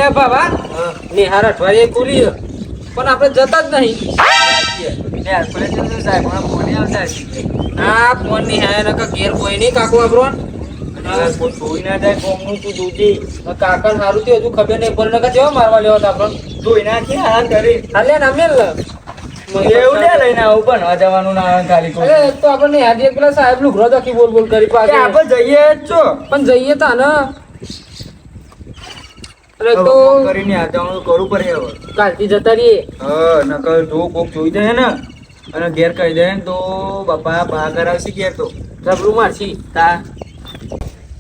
અલ્યા બાબા નિહાર અઠવાડિયે ખુલી છે. પણ આપણે જતા જ નહીં. આ ફોન ની હાય નકા ઘેર કોઈ નહીં કાકો આપણો કાકા સારું થયું હજુ ખબર નહીં પડે નકા કેવા મારવા લેવા હતા આપણને જોઈ નાખી હા કરી હાલે ને અમે એવું લે લઈને આવું બનવા જવાનું ના આવે ખાલી કોઈ. અરે એક તો આપણને યાદ એક પેલા સાહેબ લુગરો દખી બોલ બોલ કરી કે પાછળ આપણે જઈએ જ છો પણ જઈએ તા ને અરે તો કરીને આ જવાનું કરવું પડે હવે. કાલથી જતા રહીએ હા નકર જો કોક જોઈ જાય ને અને ઘેર કહી દે ને તો બાપા બા કરાવશે ઘેર તો જબરું મારશી તા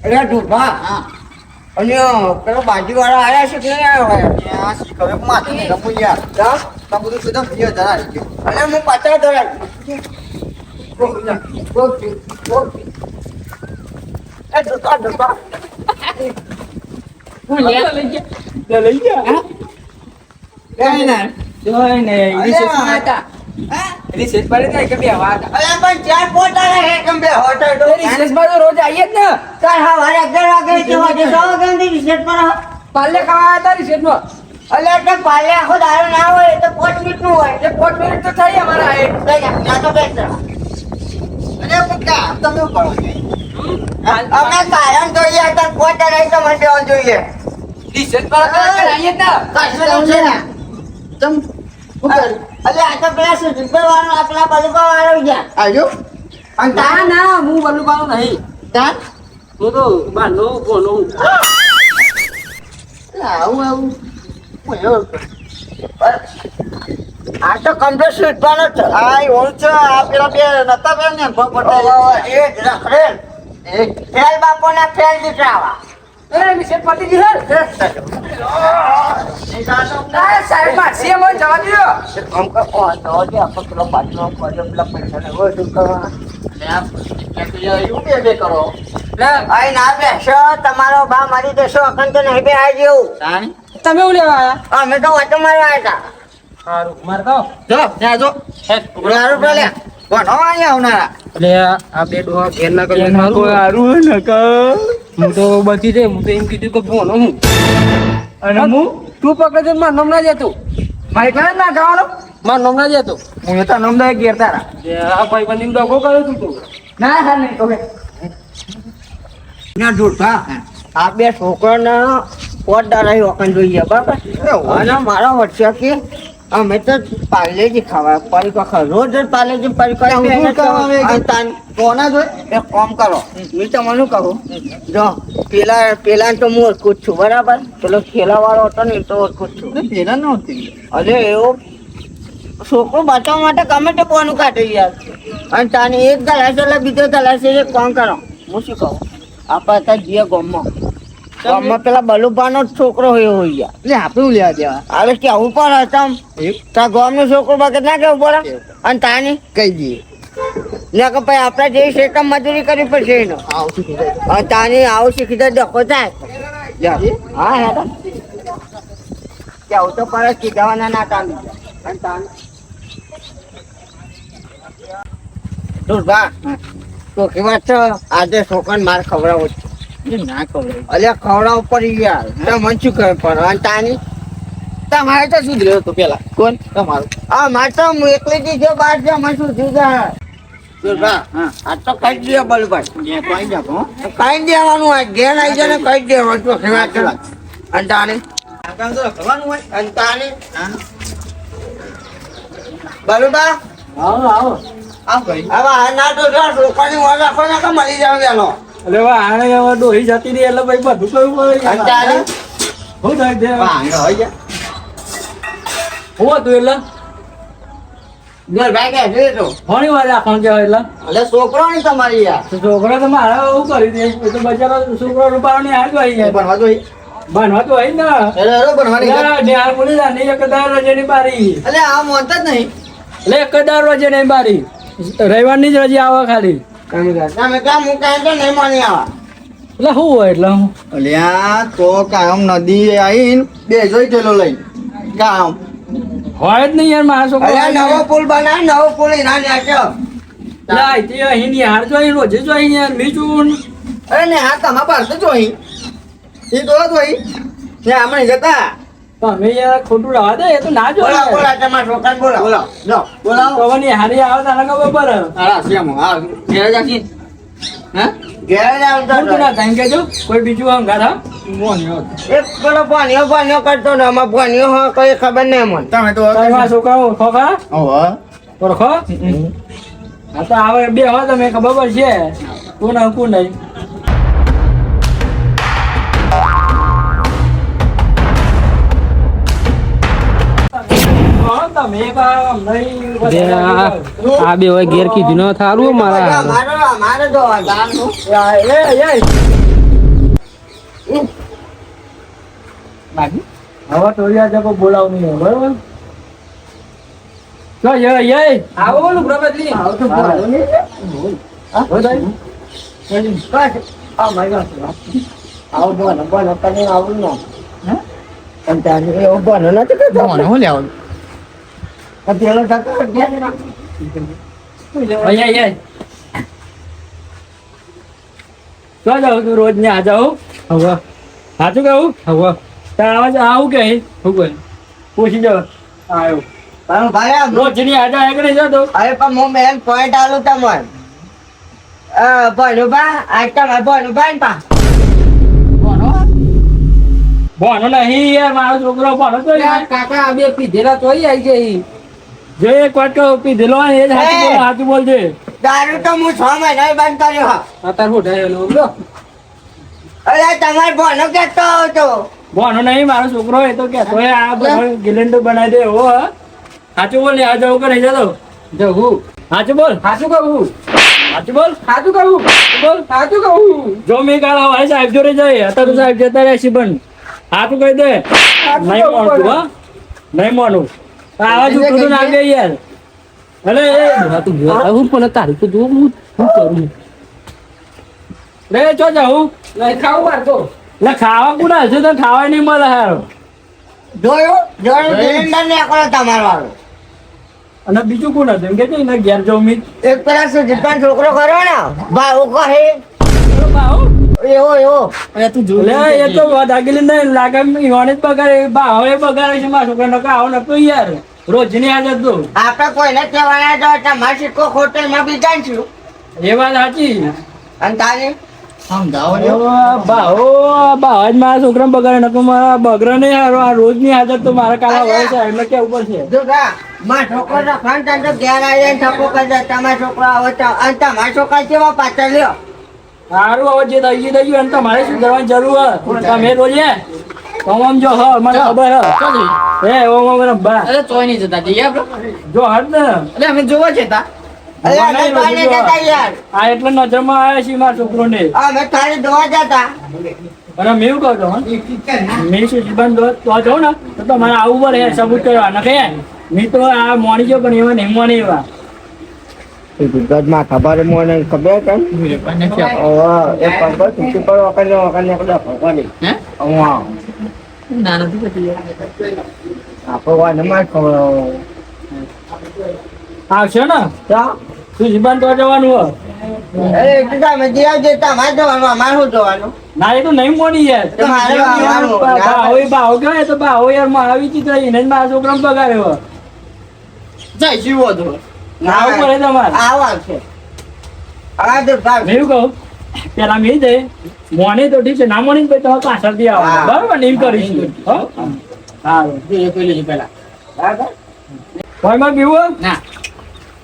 અરે ઢોભા અને પેલો બાજુવાળા આવ્યા છે કે નહીં આવ્યો આ શીખવે માથે ને રમું યાર જા બધું સુધા ભીયો ધરાય ગયો. અરે હું પાછળ ધરાય એ ઢોભા ઢોભા લઈ ગયા કઈ ના જોઈ ને રિસેસ પર જાય કે બે વાત અરે પણ ચાર પોતા રહે કેમ બે હોટલ તો રિસેસ માં તો રોજ આવીએ જ ને કાલ હા વારે 11 વાગે જવા દે 100 વાગે ની રિસેટ પર પાલે ખાવા હતા રિસેસ માં અલે તો પાલે આખો દારૂ ના હોય એ તો 5 મિનિટ નું હોય એ 5 મિનિટ તો થઈ અમારા એ લઈ જા ના તો બેસ અરે પક્કા તમે કરો અમે કારણ જોઈએ તો પોતા રહી તો મને દેવા જોઈએ રિસેસ પર આવીએ જ ને કાશ્મીર છે ને તમ અલે આ તો પેલા સુધીર વાળો આપલા બલુકા વાળો ગયા આજો અને ના ના હું બલ્લુ પાડો નહીં તાન હું તો બાનો કોનો આવું આ તો કમ્પ્લેટ સ્વીટવાનો છે આ ઓળ છે આ પેલા બે નતા બે ને એ જ રખડે એ ફેલ બાપોના ફેલ દીકરાવા એ રિસેસ પતી ગઈ હે સાહેબ માં સીએમ જવા દો કામ કર ઓ તો જે આપણે પેલો પાછો કર્યો પેલા પૈસા ને હોય તો કરવા બે કરો લે આઈ ના બેસો તમારો બા મારી દેશો અખંડ તો નહીં બે આવી જેવું તમે હું લેવા આયા અમે તો વાતો મારવા આવ્યા સારું માર દો જો ત્યાં જો ઉડારો પેલે કોણ અહીંયા આવનારા એટલે આ બે ડોહા ઘેર ના કરી કોઈ હારું ને કા હું તો બચી જાય હું તો એમ કીધું કે ભોનો હું અને હું તું પકડે માર નામ ના જતો મારી પાસે ના જવાનો માર નામ ના જતો હું તો નમદાય ઘેર તારા આ ભાઈ બંધ ડોકો કર્યો તું તો ના હા નહીં ઓકે ના જોતા આ બે છોકરાના પોતા રહી વખત જોઈએ બરાબર અને મારા વચ્ચે કે અમે તો પાર્લેજી ખાવા પરીકો ખાવ રોજ રોજ પાર્લેજી પરીકો કોના જોઈ એક કામ કરો હું તમને કહું જો પેલા તો હું ઓળખું જ છું બરાબર પેલો ખેલા વાળો હતો ને એ તો ઓળખું જ છું પેલા નહોતી અરે એવો છોકરો બચાવવા માટે ગમે તે કોનું કાઢી યાર અને તાને એક ગલાસ એટલે બીજો ગલાસ એક કામ કરો હું શું કહું આપણે ત્યાં જઈએ ગામમાં પેલા બલુભાનો જ છોકરો હોય યાર એટલે આપણે લેવા દેવા હવે કેવું પડે તમ ત્યાં ગામનો છોકરો બાકી ના કેવું પડે અને તાની કહી દઈએ ના કે ભાઈ આપણે જે શેકમ મજૂરી કરવી પડશે એનો આવશું કીધું હવે તાની આવું શીખી દે ડખો થાય હા હેડા કેવું તો પડે કીધાવાના ના તાની અને તાની દુર્ભા તો કે વાત છે આજે છોકરાને માર ખવડાવો છે ના ખબર અલ્યા ખવડાવ પડી યાર તો મને શું ખબર પડે અને તાની તમારે તો શું રહ્યો તો પેલા કોણ તમારું આ મારે તો હું એકલી જ જો બહાર છે મને શું થયું છે દુર્ભા હા આ તો કઈ દે બલભાઈ ત્યાં તો આવી જાવ કઈ દેવાનું હોય ઘેર આવી જાય ને કઈ દેવાનું તો ખેવા છે અને તાની કામ તો કરવાનું હોય અને તાની બલુબા આવો આવો આ ભાઈ હવે આ ના તો છોકરાની મોજ રાખો ને કે મળી જાવ એનો એટલે આને હવે ડોહી જતી રહી એટલે ભાઈ બધું કયું પડે અને તાની હું થાય છે પાણી હોય જા હું હતું એટલે બલભાઈ કે છે તો ઘણી વાર રાખવાનું કહેવાય એટલે એટલે છોકરો નહીં તમારી યાર તો છોકરા તો મારે એવું કરી દે એ તો બચારો છોકરો રૂપાળો હાલ તો આવી જાય ભણવા જોઈએ બનવા તો હોય ને એટલે ભણવાની નિહાર બોલી જા નહીં એકદાર રજાની બારી એટલે આ મોનતા જ નહીં એટલે એકદાર રજાની બારી રવિવારની જ રજા આવે ખાલી કામ કર તમે કામ હું કાંઈ તો નહીં માની આવા એટલે શું હોય એટલે હું અલ્યા તો કામ નદી આવીને બે જોઈ ગયેલો લઈ કામ હોય જ નહીં યાર મારા છોકરો અરે નવો પુલ બનાવ નવો પુલ એના નાખ્યો એટલે અહીંથી અહીં નિહાર જોઈ રોજે જોઈ યાર બીજું અરે ને હા તમારા પાસે જોઈ એ તો જોઈ તે આપણે જતા તમે યાર ખોટું રવા દે એ તો ના જો બોલા બોલા તમારા છોકરાને બોલા બોલા લો બોલાવો કવાની હારી આવે તને ખબર પડે હા શ્યામ હા ઘેર જાકી હા ઘેર જ આવતા કોણ કોના ટાઈમ કેજો કોઈ બીજું આમ ગાધા એક પેલો પાણીઓ કરતો ને આમાં પાણીઓ હા કઈ ખબર નહીં મને તમે તો તારા છોકરા ઓળખો ખરા ઓળખો હા તો આવે બે હોય તમે ખબર પડશે કોણ કોણ નહીં આ બે હોય ઘેર કીધું ન થારું મારા મારે જો ગામનું હવે ટોળિયા જકો બોલાવ નહીં બરોબર તો આવો બોલું પ્રભાતજી આવો તો બોલો ને આવો બોલો તને આવું ના પણ તારે એવો બોલો નથી કરતો હું લેવો પેલો ટકો તો જાઉં તું રોજ ને આ જાઉં હવે સાચું કહું હવે તારા આવું કે શું કહે પૂછી જાવ આવ્યો પણ ભાઈ આમ રોજ ની આજે આગળ જતો અરે પણ હું મેન પોઈન્ટ આલું તમને ભણુભા આજ તમે ભણુભા ને પા ભણો નહીં યાર મારો છોકરો ભણો તો કાકા આ બે પીધેલા તોય આવી ગઈ જો એક વાત કહું પીધેલો હોય ને એ જ સાચું બોલજે દારૂ તો હું 6 મહિના બંધ કર્યો હા અત્યારે હું ઢાયેલો બોલો અરે તમારે ભણો કેતો હતો ભણો નહીં મારો છોકરો એ તો કેતો હોય આ બધો ગિલેન્ડર બનાવી દે એવો હા સાચું બોલ ને આ જવું કે નહીં જતો જવું સાચું બોલ સાચું કહું સાચું બોલ સાચું કહું બોલ સાચું કહું જો મેં કાલ હવારે સાહેબ જોડે જાય અત્યારે તો સાહેબ જતા રહેશે પણ સાચું કહી દે નહીં માનતું હા નહીં માનું આવા છોકરું તો નાખે યાર અરે હું પણ તારી તો જો હું કરું રે ચો જાઉં નહીં ખાવું મારતો એટલે ખાવા કુડા હશે તો ખાવા નહીં મળે હારો જોયું સિલિન્ડર ને એકલો તમારો વાળો અને બીજું કોણ હતું એમ કે છે ને ઘેર જાઉં મી એક પેલા સુજીતભાઈ છોકરો કર્યો ને ભાવ કહે એવો અરે તું લે એ તો દાગેલી નહીં લાગે ઈવાને જ પગારે ભાવે પગારે છે મારા છોકરા નકા આવો નતો યાર રોજની આદત તો આપણે કોઈને કહેવાના તો તમારે સિક્કો હોટેલમાં બી જાણશું એ વાત સાચી અને તારે સમજાવો ભાવ જ મારા છોકરા બગાડે નકો મારા બગડે નહીં હારો આ રોજની આદત તો મારા કાલા હોય છે એટલે કેવું પડશે જો ગા મારા છોકરો તો ખાન તાન તો ઘેર આવીને ઠપકો કરતા તમારા છોકરો આવે તો અને તમારા છોકરા કેવા પાછળ લ્યો સારું હવે જે થઈ ગયું અને તમારે શું કરવાની જરૂર હોય તમે રોજે તમામ જો હ મને ખબર હે એ ઓમ બા અરે તોય નહીં જતા જઈએ આપણે જો હટ ને એટલે અમે જોવા છે તા અરે અમે કોઈને જતા યાર આ એટલે નજરમાં આવ્યા છે મારા છોકરો ને અમે ખાલી જોવા જતા અને મેં એવું કહું છું મેં શું જીવન તો જાઉં ને તો તમારે આવવું પડે સબૂત કરવા નકે મેં તો આ મોણી ગયો પણ એવા નહીં મોણી એવા ગુજરાતમાં ખબર મને ખબર કેમ એ ખબર ચૂકી પર વખત ખબર હે હા ના નથી થતી આપણો વાત અમારે ખબર આવશે ને શું જીવન તો જવાનું હોય અરે એટલું તમે જે આવજે તમારે જવાનું અમારે શું જવાનું ના એ તો નહીં મોની યાર તમારે આવવાનું. ભાવ કહેવાય તો ભાવ યાર માં આવી ચિત્ર એને જ મારા છોકરા પગાર્યો જય શિવો તો આવું પડે તમારે આવા છે આ તો ભાગ મેં એવું કહું પેલા મેં જઈ મોને તો ઠીક છે ના મોની તો તમે પાછળથી આવો હા. બરોબર ને એમ કરીશું હો સારું જોઈએ કોઈ લેજો પહેલા કોઈમાં પીવું ના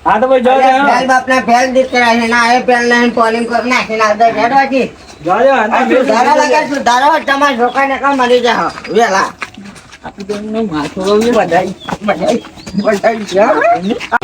હા તો ભાઈ જવા ફેલ બાપના ફેલ દીકરા છે ના એ ફેલ ને પોલિંગ કરી નાખીને આવતા હેડવાથી સુધારા લગે સુધારો તમારા છોકરાને કામ મળી જાય વેલા આપણે તો એમનો માથો બધાય બધાય બધાય